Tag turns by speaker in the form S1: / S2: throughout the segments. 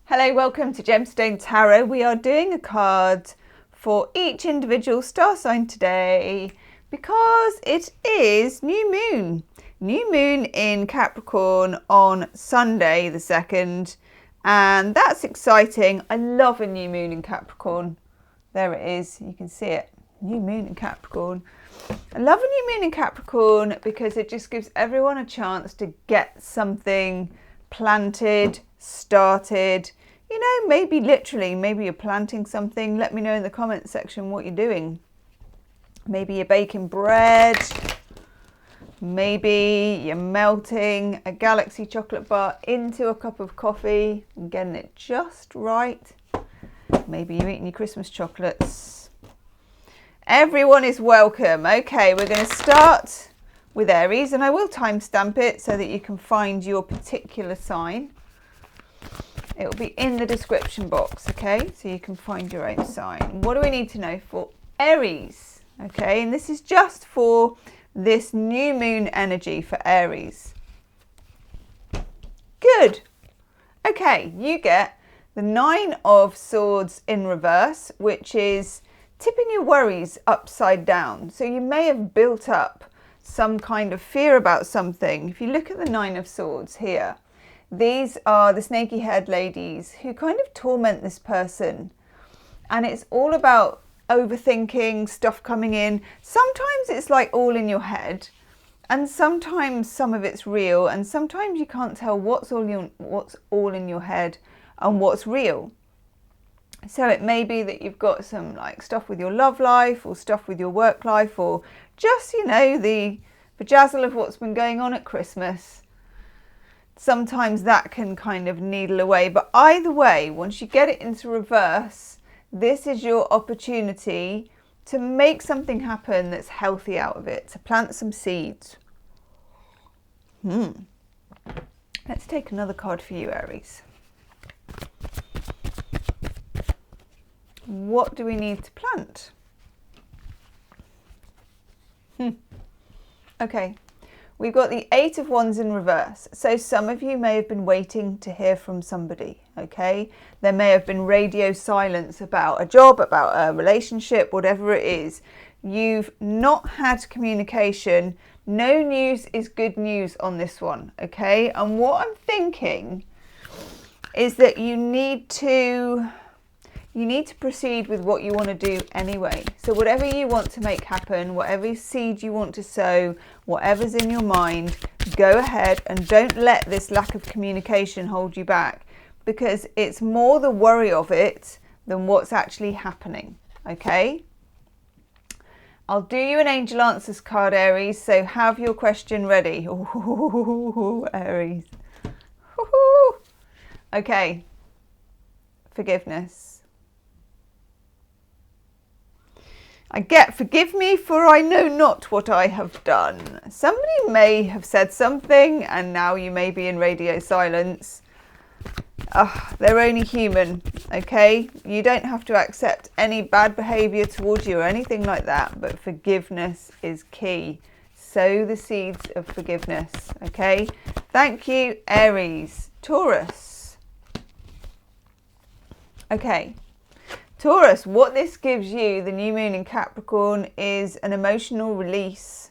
S1: Hello, welcome to Gemstone Tarot. We are doing a card for each individual star sign today because it is new moon. New moon in Capricorn on Sunday the 2nd, and that's exciting. I love a new moon in Capricorn. There it is, you can see it. New moon in Capricorn. I love a new moon in Capricorn because it just gives everyone a chance to get something planted, started. You know, maybe literally, maybe you're planting something. Let me know in the comment section what you're doing. Maybe you're baking bread. Maybe you're melting a galaxy chocolate bar into a cup of coffee and getting it just right. Maybe you're eating your Christmas chocolates. Everyone is welcome. Okay, we're going to start with Aries, and I will timestamp it so that you can find your particular sign. It will be in the description box, okay? So you can find your own sign. What do we need to know for Aries? Okay, and this is just for this new moon energy for Aries. Good. Okay, you get the 9 of Swords in reverse, which is tipping your worries upside down. So you may have built up some kind of fear about something. If you look at the 9 of Swords here, these are the snaky haired ladies who kind of torment this person. And it's all about overthinking, stuff coming in. Sometimes it's like all in your head, and sometimes some of it's real, and sometimes you can't tell what's all in your head and what's real. So it may be that you've got some like stuff with your love life or stuff with your work life, or just, you know, the bejazzle of what's been going on at Christmas. Sometimes that can kind of needle away, but either way, once you get it into reverse, this is your opportunity to make something happen that's healthy out of it, to plant some seeds. Let's take another card for you, Aries. What do we need to plant? Okay. We've got the 8 of Wands in reverse. So some of you may have been waiting to hear from somebody, okay? There may have been radio silence about a job, about a relationship, whatever it is. You've not had communication. No news is good news on this one, okay? And what I'm thinking is that you need to proceed with what you want to do anyway. So whatever you want to make happen, whatever seed you want to sow, whatever's in your mind, go ahead and don't let this lack of communication hold you back, because it's more the worry of it than what's actually happening, okay? I'll do you an angel answers card, Aries, so have your question ready. Ooh, Aries. Ooh. Okay, forgiveness. I get, forgive me, for I know not what I have done. Somebody may have said something and now you may be in radio silence. They're only human, okay? You don't have to accept any bad behaviour towards you or anything like that, but forgiveness is key. Sow the seeds of forgiveness, okay? Thank you, Aries. Taurus. Okay. Taurus, what this gives you, the new moon in Capricorn, is an emotional release.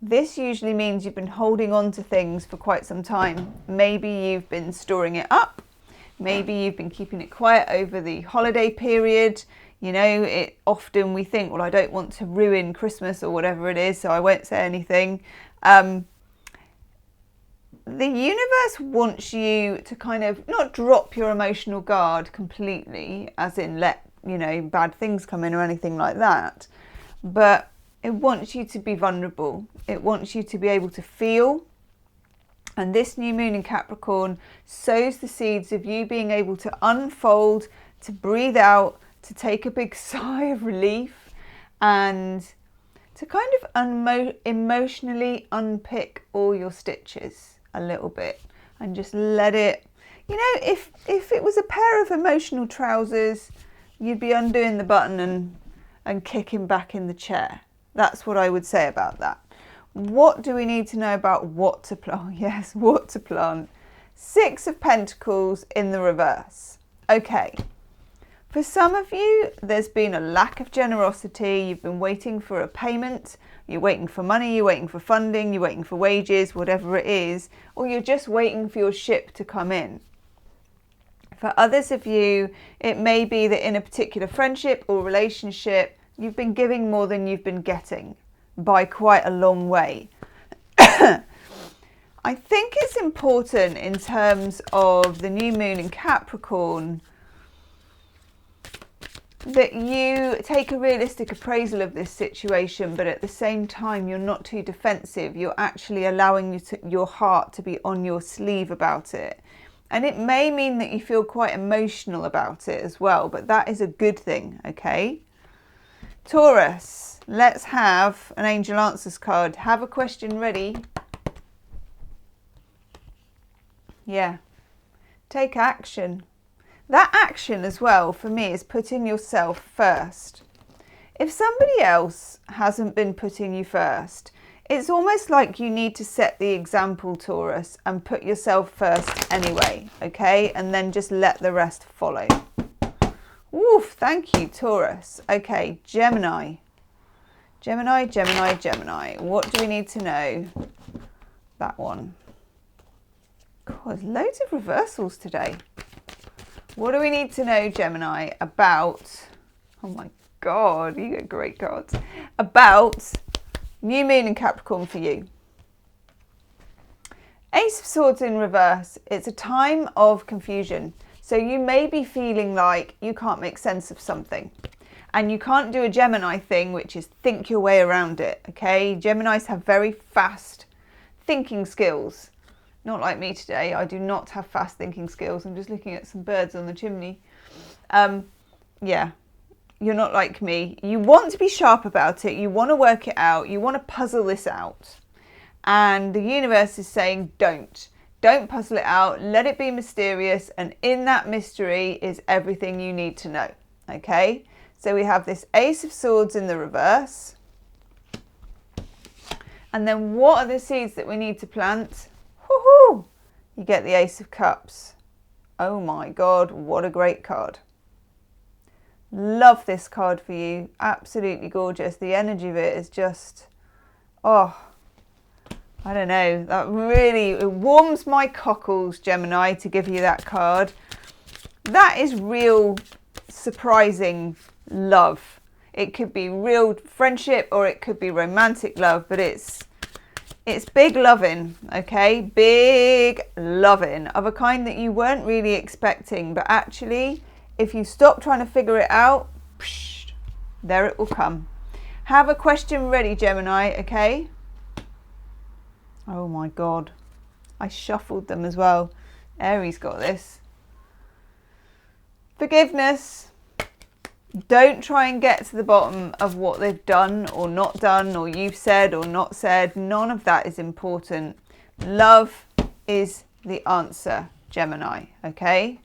S1: This usually means you've been holding on to things for quite some time. Maybe you've been storing it up. Maybe you've been keeping it quiet over the holiday period. You know, often we think, well, I don't want to ruin Christmas or whatever it is, so I won't say anything. The universe wants you to kind of not drop your emotional guard completely, as in let, you know, bad things come in or anything like that, but it wants you to be vulnerable. It wants you to be able to feel. And this new moon in Capricorn sows the seeds of you being able to unfold, to breathe out, to take a big sigh of relief, and to kind of emotionally unpick all your stitches a little bit and just let it, you know, if it was a pair of emotional trousers, you'd be undoing the button and kicking back in the chair. That's what I would say about that. What do we need to know about what to plant? Yes, what to plant. Six of Pentacles in the reverse. Okay. For some of you, there's been a lack of generosity. You've been waiting for a payment. You're waiting for money. You're waiting for funding. You're waiting for wages, whatever it is. Or you're just waiting for your ship to come in. For others of you, it may be that in a particular friendship or relationship, you've been giving more than you've been getting by quite a long way. I think it's important in terms of the new moon in Capricorn that you take a realistic appraisal of this situation, but at the same time, you're not too defensive. You're actually allowing your heart to be on your sleeve about it. And it may mean that you feel quite emotional about it as well, but that is a good thing, okay? Taurus, let's have an Angel Answers card. Have a question ready. Yeah, take action. That action as well, for me, is putting yourself first. If somebody else hasn't been putting you first, it's almost like you need to set the example, Taurus, and put yourself first anyway, okay? And then just let the rest follow. Oof, thank you, Taurus. Okay, Gemini. Gemini, Gemini, Gemini. What do we need to know? That one. God, there's loads of reversals today. What do we need to know, Gemini, about, oh my God, you get great cards, about new moon in Capricorn for you? Ace of Swords in reverse. It's a time of confusion. So you may be feeling like you can't make sense of something. And you can't do a Gemini thing, which is think your way around it, okay? Geminis have very fast thinking skills. Not like me today. I do not have fast thinking skills. I'm just looking at some birds on the chimney. Yeah, you're not like me. You want to be sharp about it. You want to work it out. You want to puzzle this out. And the universe is saying, don't puzzle it out. Let it be mysterious. And in that mystery is everything you need to know. Okay. So we have this Ace of Swords in the reverse. And then what are the seeds that we need to plant? Woohoo! You get the Ace of Cups. Oh my God, what a great card. Love this card for you. Absolutely gorgeous. The energy of it is just, oh, I don't know. That really, it warms my cockles, Gemini, to give you that card. That is real surprising love. It could be real friendship or it could be romantic love, but it's big loving, okay? Big loving of a kind that you weren't really expecting, but actually, if you stop trying to figure it out, psh, there it will come. Have a question ready, Gemini, okay? Oh my God. I shuffled them as well. Aries got this. Forgiveness. Don't try and get to the bottom of what they've done or not done, or you've said or not said. None of that is important. Love is the answer, Gemini, okay?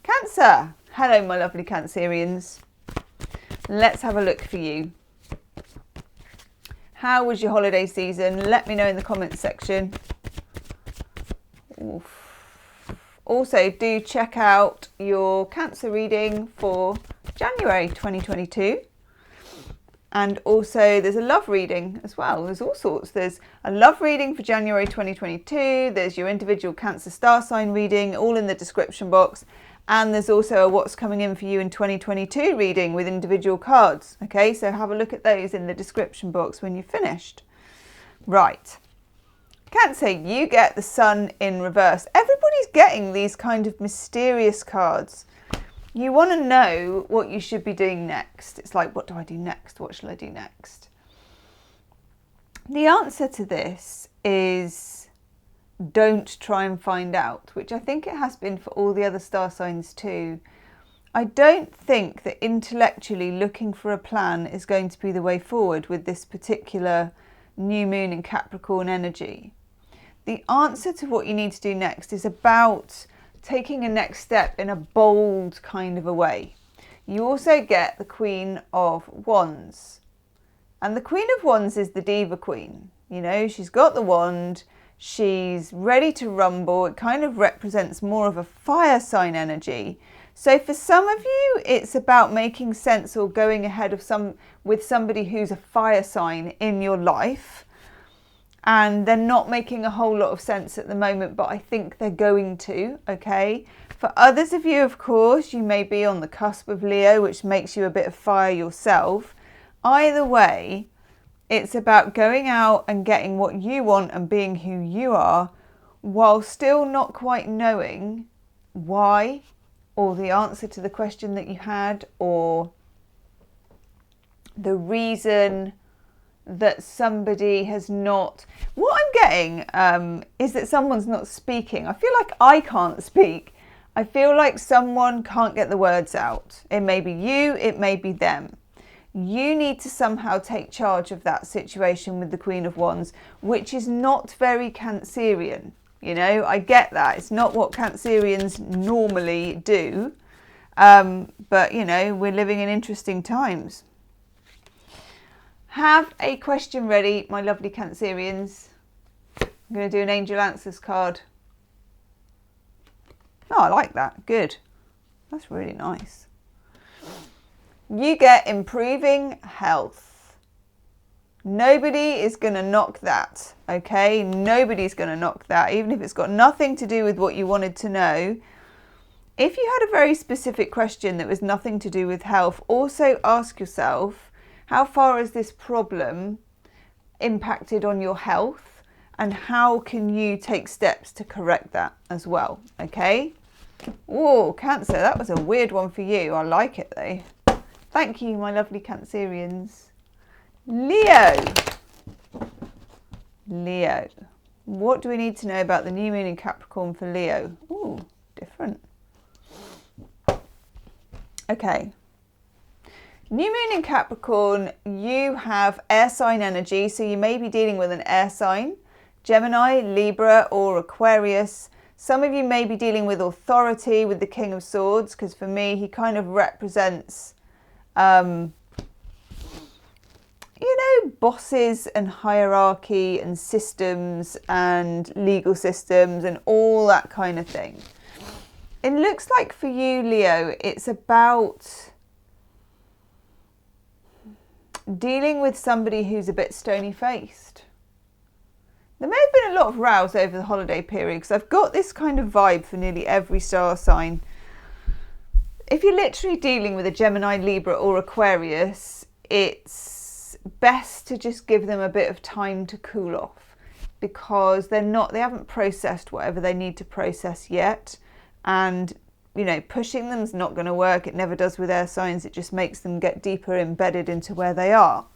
S1: Cancer. Hello, my lovely Cancerians. Let's have a look for you. How was your holiday season? Let me know in the comments section. Oof. Also, do check out your Cancer reading for January 2022. And also there's a love reading as well. There's all sorts. There's a love reading for January 2022. There's your individual Cancer star sign reading, all in the description box. And there's also a what's coming in for you in 2022 reading with individual cards. Okay, so have a look at those in the description box when you've finished. Right. Cancer, you get the Sun in reverse. Everybody's getting these kind of mysterious cards. You want to know what you should be doing next. It's like, what do I do next? What shall I do next? The answer to this is don't try and find out, which I think it has been for all the other star signs too. I don't think that intellectually looking for a plan is going to be the way forward with this particular new moon in Capricorn energy. The answer to what you need to do next is about taking a next step in a bold kind of a way. You also get the Queen of Wands. And the Queen of Wands is the Diva Queen. You know, she's got the wand. She's ready to rumble. It kind of represents more of a fire sign energy. So for some of you, it's about making sense or going ahead of with somebody who's a fire sign in your life. And they're not making a whole lot of sense at the moment, but I think they're going to, okay? For others of you, of course, you may be on the cusp of Leo, which makes you a bit of fire yourself. Either way, it's about going out and getting what you want and being who you are, while still not quite knowing why, or the answer to the question that you had, or the reason that somebody has not... What I'm getting is that someone's not speaking. I feel like I can't speak. I feel like someone can't get the words out. It may be you, it may be them. You need to somehow take charge of that situation with the Queen of Wands, which is not very Cancerian. You know, I get that. It's not what Cancerians normally do. But, you know, we're living in interesting times. Have a question ready, my lovely Cancerians. I'm going to do an Angel Answers card. Oh, I like that. Good. That's really nice. You get improving health. Nobody is going to knock that, okay? Nobody's going to knock that, even if it's got nothing to do with what you wanted to know. If you had a very specific question that was nothing to do with health, also ask yourself, how far has this problem impacted on your health, and how can you take steps to correct that as well, okay? Oh, Cancer, that was a weird one for you. I like it though. Thank you, my lovely Cancerians. Leo. Leo. What do we need to know about the new moon in Capricorn for Leo? Ooh, different. Okay. New moon in Capricorn, you have air sign energy, so you may be dealing with an air sign, Gemini, Libra or Aquarius. Some of you may be dealing with authority with the King of Swords, because for me he kind of represents, you know, bosses and hierarchy and systems and legal systems and all that kind of thing. It looks like for you, Leo, it's about dealing with somebody who's a bit stony-faced. There may have been a lot of rows over the holiday period, because I've got this kind of vibe for nearly every star sign. If you're literally dealing with a Gemini, Libra or Aquarius, it's best to just give them a bit of time to cool off, because they haven't processed whatever they need to process yet. And you know, pushing them is not going to work. It never does with air signs. It just makes them get deeper embedded into where they are.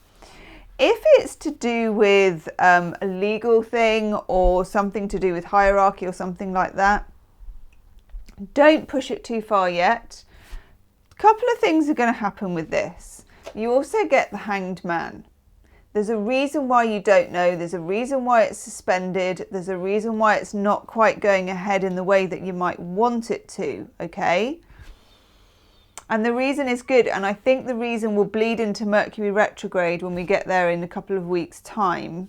S1: If it's to do with a legal thing or something to do with hierarchy or something like that, don't push it too far yet. A couple of things are going to happen with this. You also get the Hanged Man. There's a reason why you don't know. There's a reason why it's suspended. There's a reason why it's not quite going ahead in the way that you might want it to, okay? And the reason is good. And I think the reason will bleed into Mercury retrograde when we get there in a couple of weeks' time,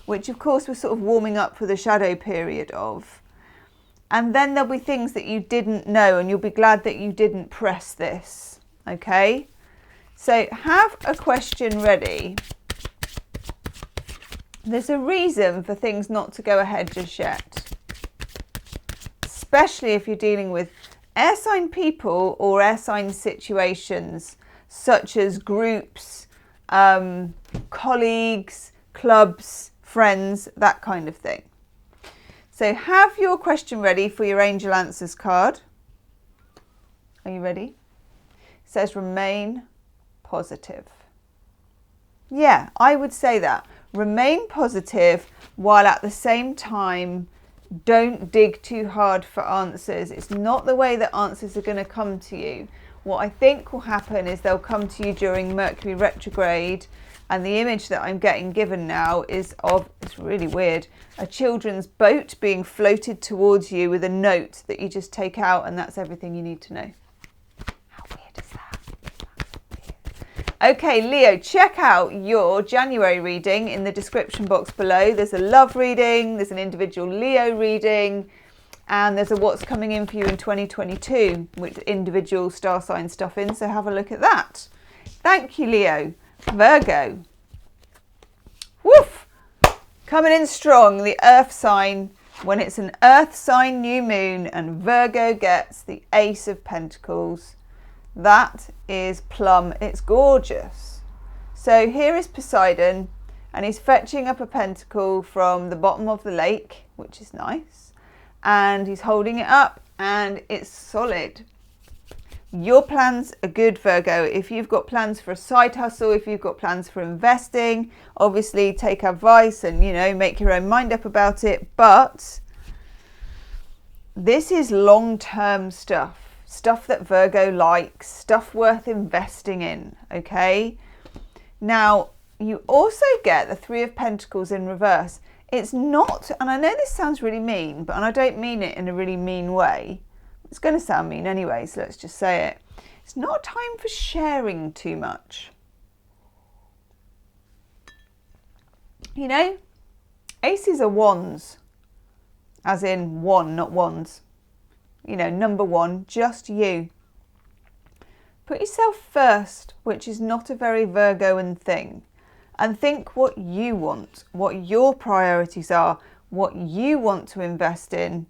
S1: which of course we're sort of warming up for the shadow period of. And then there'll be things that you didn't know, and you'll be glad that you didn't press this, okay? So have a question ready. There's a reason for things not to go ahead just yet, especially if you're dealing with air sign people or air sign situations, such as groups, colleagues, clubs, friends, that kind of thing. So have your question ready for your Angel Answers card. Are you ready? It says remain positive. Yeah, I would say that. Remain positive, while at the same time don't dig too hard for answers. It's not the way that answers are going to come to you. What I think will happen is they'll come to you during Mercury retrograde, and the image that I'm getting given now is of, it's really weird, a children's boat being floated towards you with a note that you just take out, and that's everything you need to know. How weird is that? That's weird. Okay, Leo, check out your January reading in the description box below. There's a love reading, there's an individual Leo reading, and there's a what's coming in for you in 2022 with individual star sign stuff in, so have a look at that. Thank you, Leo. Virgo. Woof! Coming in strong, the earth sign, when it's an earth sign new moon, and Virgo gets the Ace of Pentacles. That is plum. It's gorgeous. So here is Poseidon, and he's fetching up a pentacle from the bottom of the lake, which is nice. And he's holding it up, and it's solid. Your plans are good, Virgo. If you've got plans for a side hustle, if you've got plans for investing, obviously take advice and, make your own mind up about it. But this is long-term stuff. Stuff that Virgo likes, stuff worth investing in, okay? Now, you also get the Three of Pentacles in reverse. It's not, and I know this sounds really mean, and I don't mean it in a really mean way. It's going to sound mean anyway, so let's just say it. It's not time for sharing too much. Aces are wands, as in one, not wands. Number one, just you. Put yourself first, which is not a very Virgoan thing. And think what you want, what your priorities are, what you want to invest in.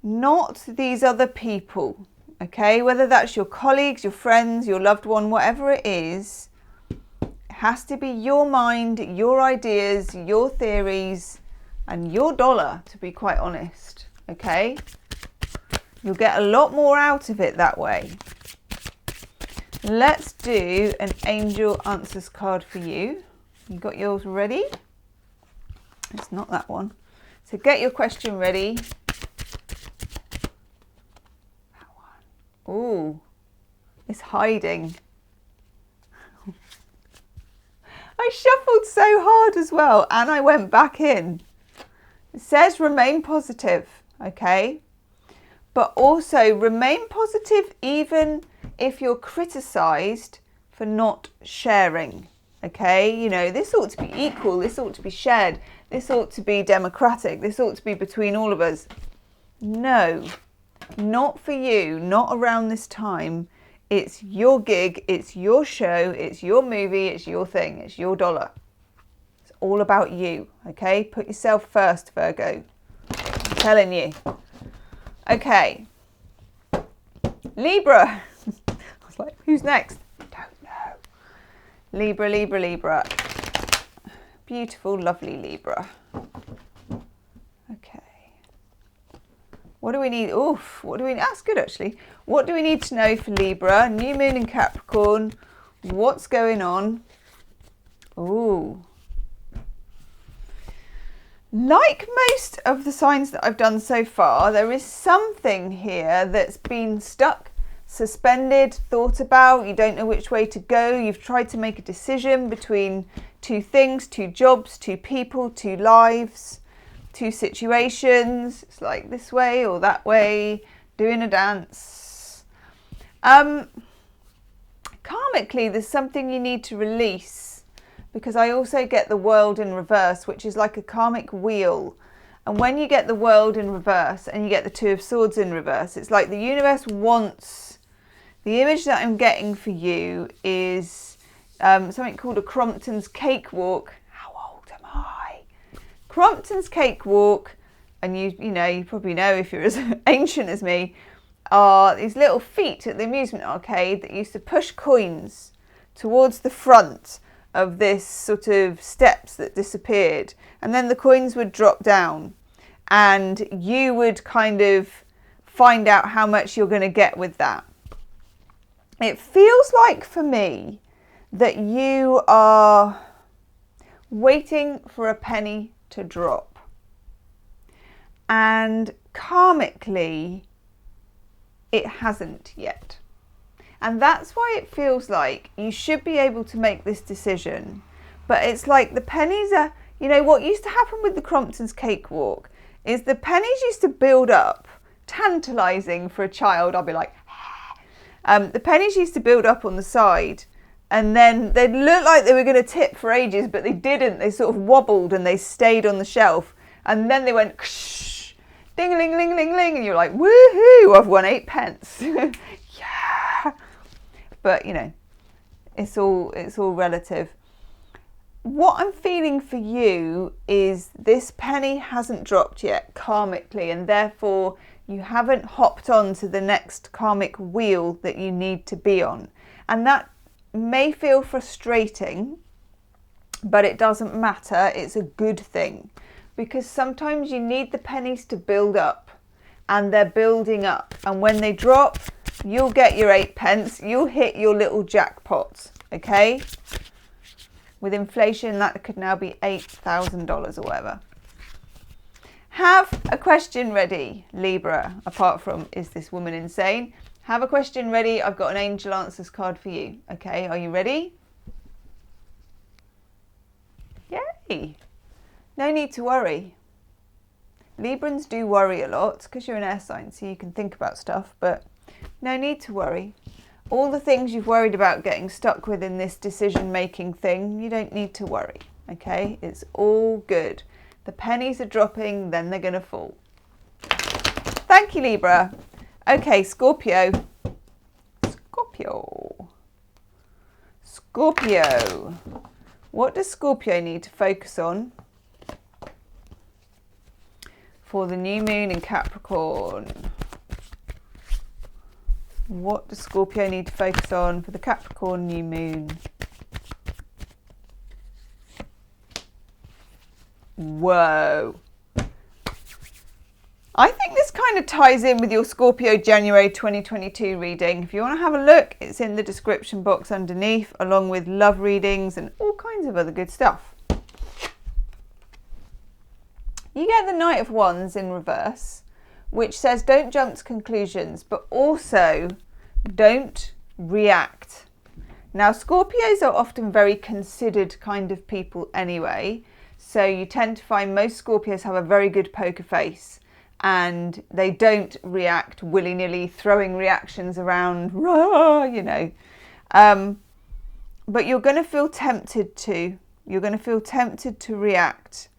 S1: Not these other people, okay? Whether that's your colleagues, your friends, your loved one, whatever it is, it has to be your mind, your ideas, your theories, and your dollar, to be quite honest, okay? You'll get a lot more out of it that way. Let's do an angel answers card for you. You got yours ready? It's not that one. So get your question ready. That one. Ooh, it's hiding. I shuffled so hard as well, and I went back in. It says remain positive, okay? But also remain positive even if you're criticised for not sharing, okay? This ought to be equal, this ought to be shared, this ought to be democratic, this ought to be between all of us. No, not for you, not around this time. It's your gig, it's your show, it's your movie, it's your thing, it's your dollar. It's all about you, okay? Put yourself first, Virgo. I'm telling you. Okay, Libra. I was like, who's next? Don't know. Libra, Libra, Libra. Beautiful, lovely Libra. Okay. What do we need? Oof, what do we need? That's good, actually. What do we need to know for Libra? New moon in Capricorn. What's going on? Ooh. Like most of the signs that I've done so far, there is something here that's been stuck, suspended, thought about. You don't know which way to go. You've tried to make a decision between two things, two jobs, two people, two lives, two situations. It's like this way or that way, doing a dance. Karmically, there's something you need to release. Because I also get the world in reverse, which is like a karmic wheel. And when you get the world in reverse and you get the Two of Swords in reverse, it's like the universe wants, the image that I'm getting for you is something called a Crompton's Cakewalk. How old am I? Crompton's Cakewalk, and you probably know if you're as ancient as me, are these little feet at the amusement arcade that used to push coins towards the front of this sort of steps that disappeared, and then the coins would drop down and you would kind of find out how much you're going to get with that. It feels like for me that you are waiting for a penny to drop, and karmically it hasn't yet. And that's why it feels like you should be able to make this decision. But it's like the pennies are, what used to happen with the Crompton's Cakewalk is the pennies used to build up, tantalising for a child. I'll be like, the pennies used to build up on the side And then they looked like they were going to tip for ages, but they didn't. They sort of wobbled and they stayed on the shelf. And then they went ding-a-ling-ling-ling-ling. And you're like, woohoo, I've won 8 pence. Yeah. But, you know, it's all relative. What I'm feeling for you is this penny hasn't dropped yet karmically, and therefore you haven't hopped on to the next karmic wheel that you need to be on. And that may feel frustrating, but it doesn't matter. It's a good thing, because sometimes you need the pennies to build up, and they're building up. And when they drop, you'll get your 8 pence. You'll hit your little jackpots, okay? With inflation, that could now be $8,000 or whatever. Have a question ready, Libra, apart from, is this woman insane? Have a question ready. I've got an angel answers card for you. Okay, are you ready? Yay. No need to worry. Librans do worry a lot because you're an air sign, so you can think about stuff, but no need to worry. All the things you've worried about getting stuck with in this decision-making thing, you don't need to worry, okay? It's all good. The pennies are dropping, then they're going to fall. Thank you, Libra. Okay, Scorpio. Scorpio. What does Scorpio need to focus on for the new moon in Capricorn? What does Scorpio need to focus on for the Capricorn new moon? Whoa. I think this kind of ties in with your Scorpio January 2022 reading. If you want to have a look, it's in the description box underneath, along with love readings and all kinds of other good stuff. You get the Knight of Wands in reverse, which says don't jump to conclusions, but also don't react. Now, Scorpios are often very considered kind of people anyway, so you tend to find most Scorpios have a very good poker face and they don't react willy-nilly, throwing reactions around, you know. But you're going to feel tempted to. You're going to feel tempted to react.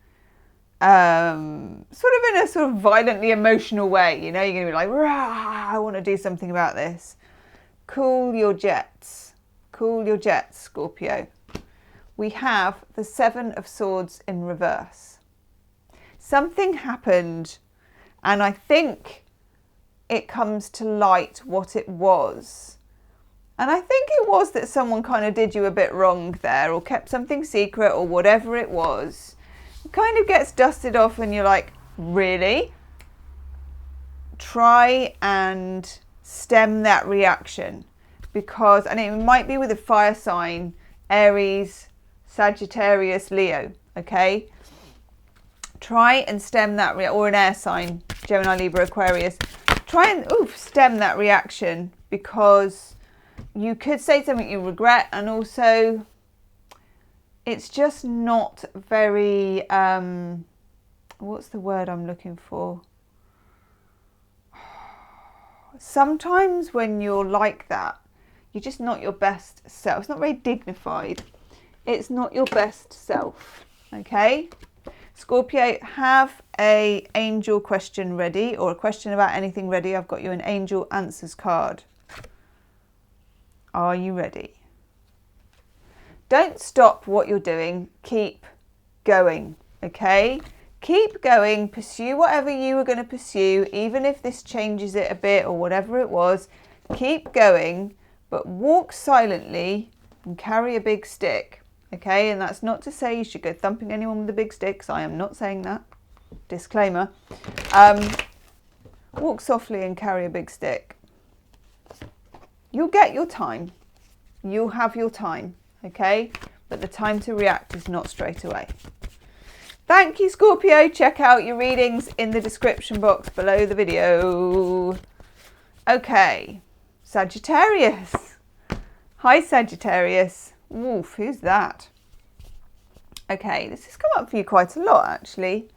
S1: Sort of in a sort of violently emotional way, you know, you're going to be like, I want to do something about this. Cool your jets, Scorpio. We have the 7 of Swords in reverse. Something happened, and I think it comes to light what it was. And I think it was that someone kind of did you a bit wrong there, or kept something secret, or whatever it was. It kind of gets dusted off and you're like, really? Try and stem that reaction, because, and it might be with a fire sign, Aries, Sagittarius, Leo, okay? Try and stem that, or an air sign, Gemini, Libra, Aquarius. Try and stem that reaction, because you could say something you regret, and also it's just not very, what's the word I'm looking for? Sometimes when you're like that, you're just not your best self. It's not very dignified. It's not your best self, okay? Scorpio, have a angel question ready, or a question about anything ready. I've got you an angel answers card. Are you ready? Don't stop what you're doing. Keep going, okay? Keep going. Pursue whatever you were going to pursue, even if this changes it a bit or whatever it was. Keep going, but walk silently and carry a big stick, okay? And that's not to say you should go thumping anyone with a big stick, 'cause I am not saying that. Disclaimer. Walk softly and carry a big stick. You'll get your time. You'll have your time, okay? But the time to react is not straight away. Thank you, Scorpio. Check out your readings in the description box below the video. Okay, Sagittarius. Hi, Sagittarius. Oof, who's that? Okay, this has come up for you quite a lot, actually.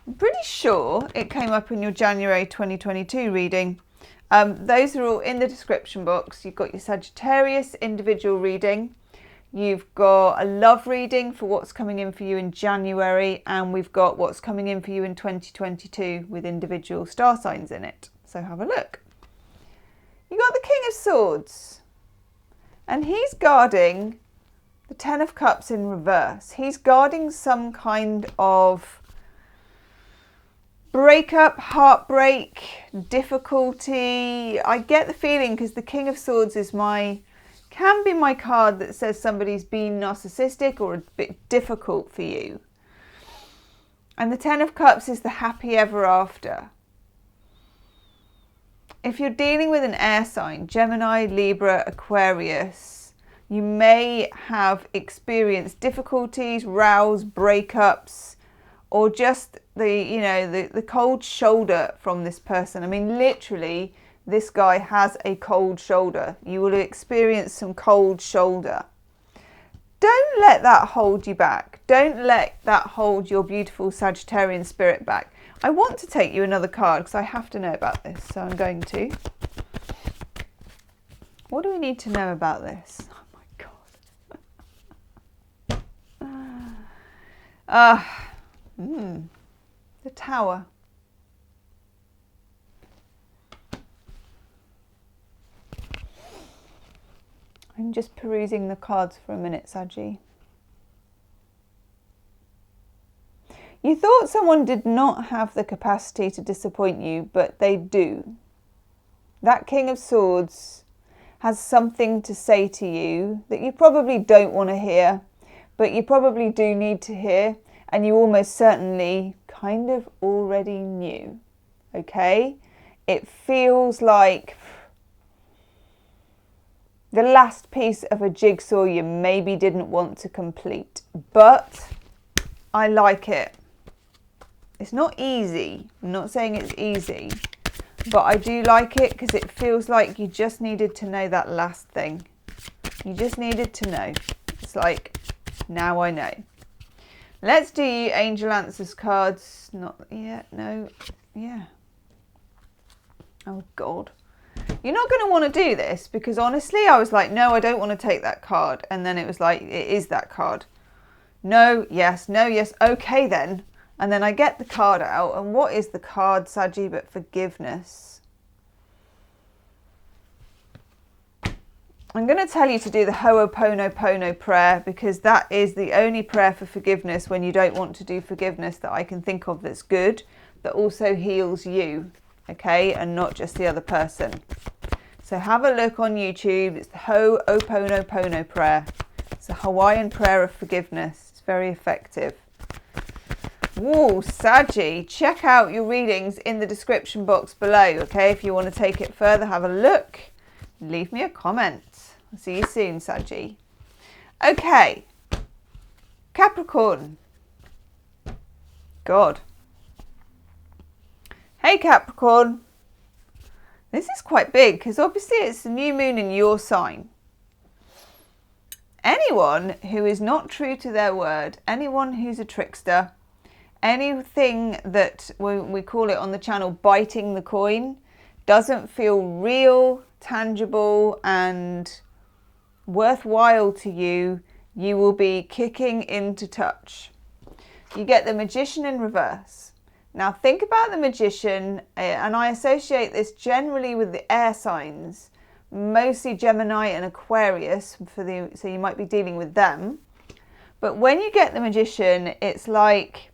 S1: I'm pretty sure it came up in your January 2022 reading. Those are all in the description box. You've got your Sagittarius individual reading. You've got a love reading for what's coming in for you in January, and we've got what's coming in for you in 2022 with individual star signs in it. So have a look. You got the King of Swords, and he's guarding the Ten of Cups in reverse. He's guarding some kind of breakup, heartbreak, difficulty. I get the feeling, because the King of Swords can be my card that says somebody's been narcissistic or a bit difficult for you. And the Ten of Cups is the happy ever after. If you're dealing with an air sign, Gemini, Libra, Aquarius, you may have experienced difficulties, rows, breakups, or just the cold shoulder from this person. I mean, literally, this guy has a cold shoulder. You will experience some cold shoulder. Don't let that hold you back. Don't let that hold your beautiful Sagittarian spirit back. I want to take you another card because I have to know about this, so I'm going to. What do we need to know about this? Oh my God. The Tower. I'm just perusing the cards for a minute, Saji. You thought someone did not have the capacity to disappoint you, but they do. That King of Swords has something to say to you that you probably don't want to hear, but you probably do need to hear, and you almost certainly kind of already knew. Okay? It feels like the last piece of a jigsaw you maybe didn't want to complete, but I like it. It's not easy. I'm not saying it's easy, but I do like it because it feels like you just needed to know that last thing. You just needed to know. It's like, now I know. Let's do Angel Answers cards. Not yet, no. Yeah. Oh, God. You're not going to want to do this because honestly, I was like, no, I don't want to take that card. And then it was like, it is that card. No, yes, no, yes. Okay, then. And then I get the card out. And what is the card, Saji, but forgiveness? I'm going to tell you to do the Ho'oponopono prayer because that is the only prayer for forgiveness when you don't want to do forgiveness that I can think of that's good, that also heals you. Okay, and not just the other person. So have a look on YouTube. It's the Ho'oponopono prayer. It's a Hawaiian prayer of forgiveness. It's very effective. Woo, Saji, check out your readings in the description box below. Okay, if you want to take it further, have a look. Leave me a comment. I'll see you soon, Saji. Okay, Capricorn. God. Hey Capricorn, this is quite big because obviously it's the new moon in your sign. Anyone who is not true to their word, anyone who's a trickster, anything that we call it on the channel biting the coin, doesn't feel real, tangible and worthwhile to you, you will be kicking into touch. You get the Magician in reverse. Now think about the Magician, and I associate this generally with the air signs, mostly Gemini and Aquarius, so you might be dealing with them. But when you get the Magician, it's like,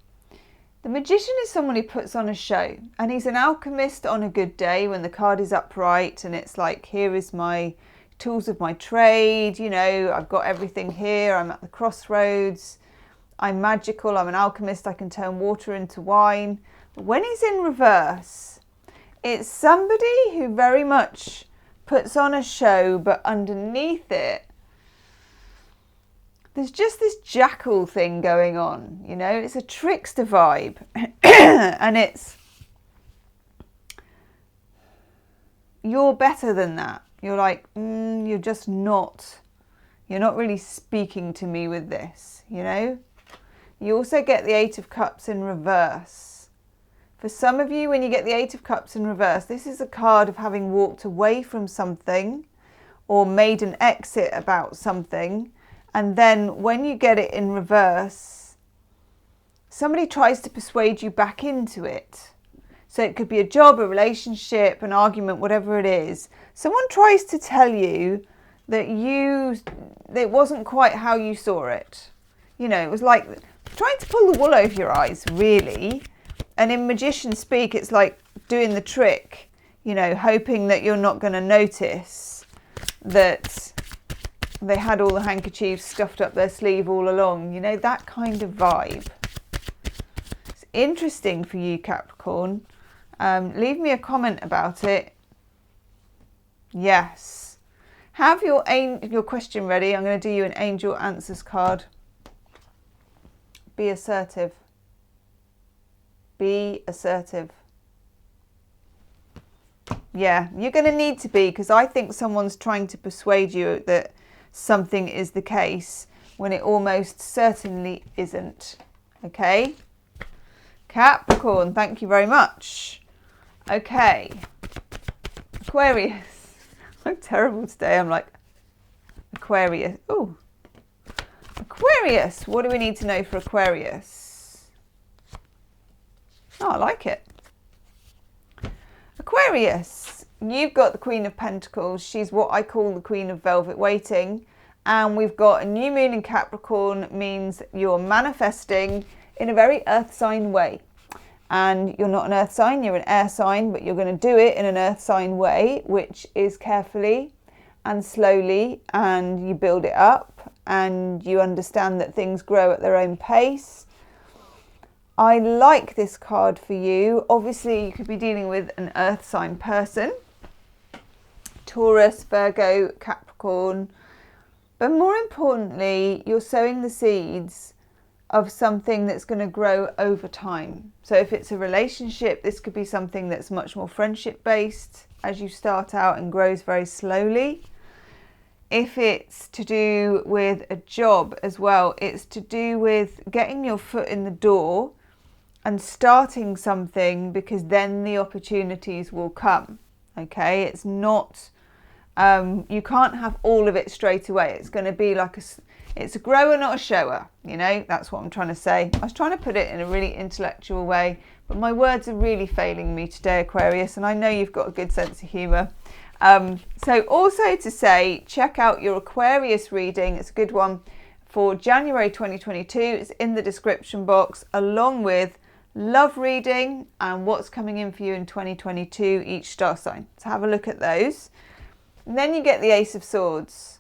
S1: the Magician is someone who puts on a show, and he's an alchemist on a good day when the card is upright, and it's like, here is my tools of my trade, you know, I've got everything here, I'm at the crossroads. I'm magical, I'm an alchemist, I can turn water into wine. But when he's in reverse, it's somebody who very much puts on a show, but underneath it, there's just this jackal thing going on, you know, it's a trickster vibe. And it's, you're better than that. You're like, you're just not, you're not really speaking to me with this, you know? You also get the Eight of Cups in reverse. For some of you, when you get the Eight of Cups in reverse, this is a card of having walked away from something or made an exit about something. And then when you get it in reverse, somebody tries to persuade you back into it. So it could be a job, a relationship, an argument, whatever it is. Someone tries to tell you that it wasn't quite how you saw it. You know, it was like trying to pull the wool over your eyes, really. And in magician speak, it's like doing the trick, you know, hoping that you're not going to notice that they had all the handkerchiefs stuffed up their sleeve all along. You know, that kind of vibe. It's interesting for you, Capricorn. Leave me a comment about it. Yes. Have your question ready. I'm going to do you an angel answers card. Be assertive. Be assertive. Yeah, you're going to need to be, because I think someone's trying to persuade you that something is the case when it almost certainly isn't. Okay? Capricorn, thank you very much. Okay. Aquarius. I'm terrible today. I'm like, Aquarius. Oh. Aquarius. What do we need to know for Aquarius? Oh, I like it. Aquarius, you've got the Queen of Pentacles. She's what I call the Queen of Velvet Waiting. And we've got a new moon in Capricorn, means you're manifesting in a very earth sign way. And you're not an earth sign, you're an air sign, but you're going to do it in an earth sign way, which is carefully and slowly, and you build it up and you understand that things grow at their own pace. I like this card for you. Obviously, you could be dealing with an earth sign person. Taurus, Virgo, Capricorn. But more importantly, you're sowing the seeds of something that's going to grow over time. So if it's a relationship, this could be something that's much more friendship based as you start out and grows very slowly. If it's to do with a job as well, it's to do with getting your foot in the door and starting something, because then the opportunities will come. Okay, it's not, you can't have all of it straight away. It's going to be like it's a grower, not a shower. You know, that's what I'm trying to say. I was trying to put it in a really intellectual way, but my words are really failing me today, Aquarius, and I know you've got a good sense of humour. So also to say, check out your Aquarius reading. It's a good one for January 2022. It's in the description box, along with love reading and what's coming in for you in 2022, each star sign. So have a look at those. And then you get the Ace of Swords.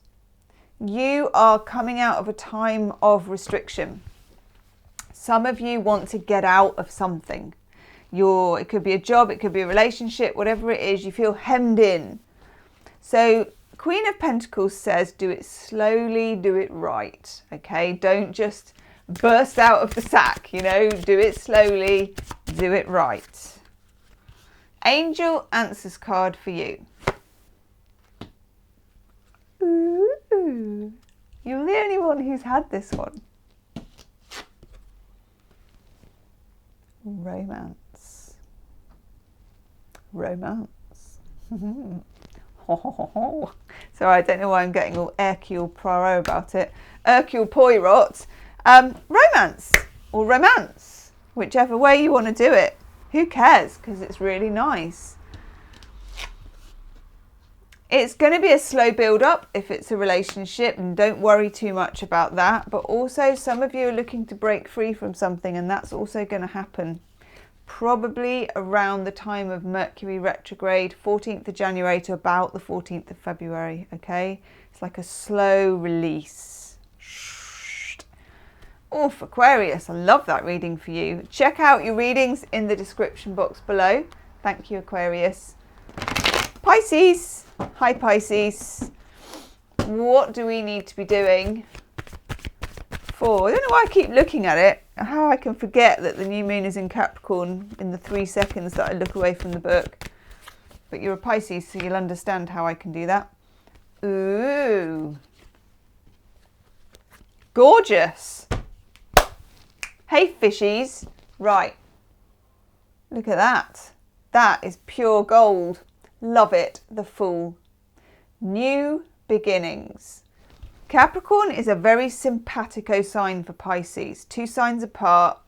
S1: You are coming out of a time of restriction. Some of you want to get out of something. It could be a job, it could be a relationship, whatever it is, you feel hemmed in. So Queen of Pentacles says, do it slowly, do it right. Okay, don't just burst out of the sack, you know, do it slowly, do it right. Angel answers card for you. Ooh, you're the only one who's had this one. Romance. Romance. Sorry, I don't know why I'm getting all Hercule Poirot about it. Hercule Poirot. Romance or romance, whichever way you want to do it. Who cares? Because it's really nice. It's going to be a slow build up if it's a relationship, and don't worry too much about that. But also, some of you are looking to break free from something, and that's also going to happen probably around the time of Mercury retrograde, 14th of January to about the 14th of February. Okay, it's like a slow release. Oh, Aquarius, I love that reading for you. Check out your readings in the description box below. Thank you, Aquarius. Pisces. Hi, Pisces. What do we need to be doing for... I don't know why I keep looking at it. How I can forget that the new moon is in Capricorn in the 3 seconds that I look away from the book. But you're a Pisces, so you'll understand how I can do that. Ooh. Gorgeous. Hey, fishies. Right. Look at that. That is pure gold. Love it. The Fool. New beginnings. Capricorn is a very simpatico sign for Pisces. 2 signs apart.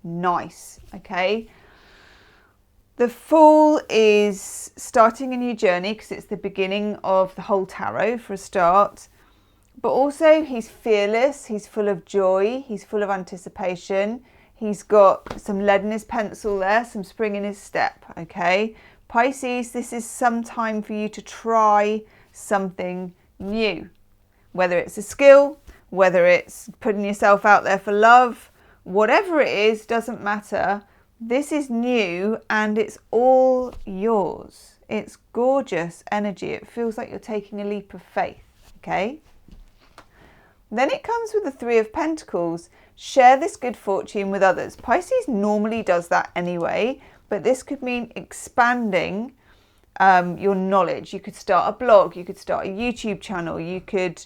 S1: Nice. Okay. The Fool is starting a new journey because it's the beginning of the whole tarot for a start. But also he's fearless. He's full of joy. He's full of anticipation. He's got some lead in his pencil there, some spring in his step. Okay. Pisces, this is some time for you to try something new. Whether it's a skill, whether it's putting yourself out there for love, whatever it is, doesn't matter. This is new and it's all yours. It's gorgeous energy. It feels like you're taking a leap of faith, okay? Then it comes with the 3 of Pentacles. Share this good fortune with others. Pisces normally does that anyway, but this could mean expanding your knowledge. You could start a blog, you could start a YouTube channel, you could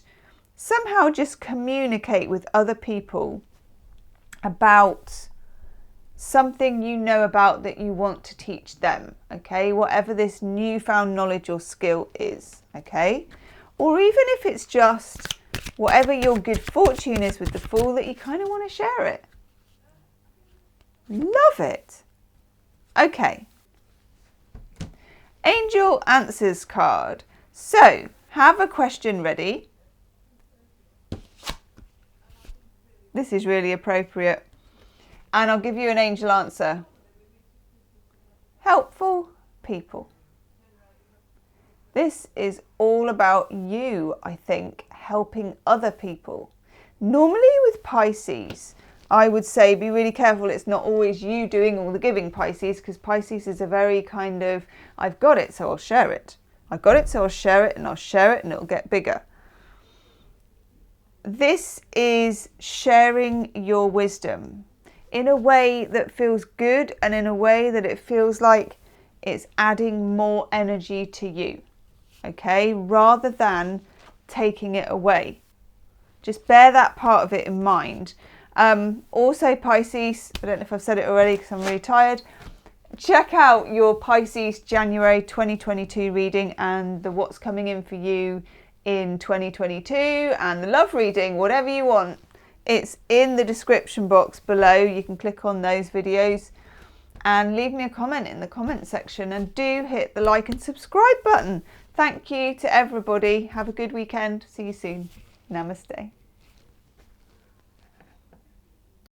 S1: somehow just communicate with other people about something you know about that you want to teach them, okay? Whatever this newfound knowledge or skill is, okay? Or even if it's just whatever your good fortune is with the Fool, that you kind of want to share it. Love it. Okay. Angel Answers card. So, have a question ready. This is really appropriate. And I'll give you an angel answer. Helpful people. This is all about you, I think, helping other people. Normally with Pisces, I would say be really careful. It's not always you doing all the giving, Pisces, because Pisces is a very kind of, I've got it, so I'll share it. I've got it, so I'll share it, and I'll share it, and it'll get bigger. This is sharing your wisdom in a way that feels good and in a way that it feels like it's adding more energy to you, okay, rather than taking it away. Just bear that part of it in mind. Also Pisces, I don't know if I've said it already because I'm really tired, check out your Pisces January 2022 reading and the what's coming in for you in 2022 and the love reading, whatever you want. It's in the description box below. You can click on those videos and leave me a comment in the comment section, and do hit the like and subscribe button. Thank you to everybody. Have a good weekend. See you soon. Namaste.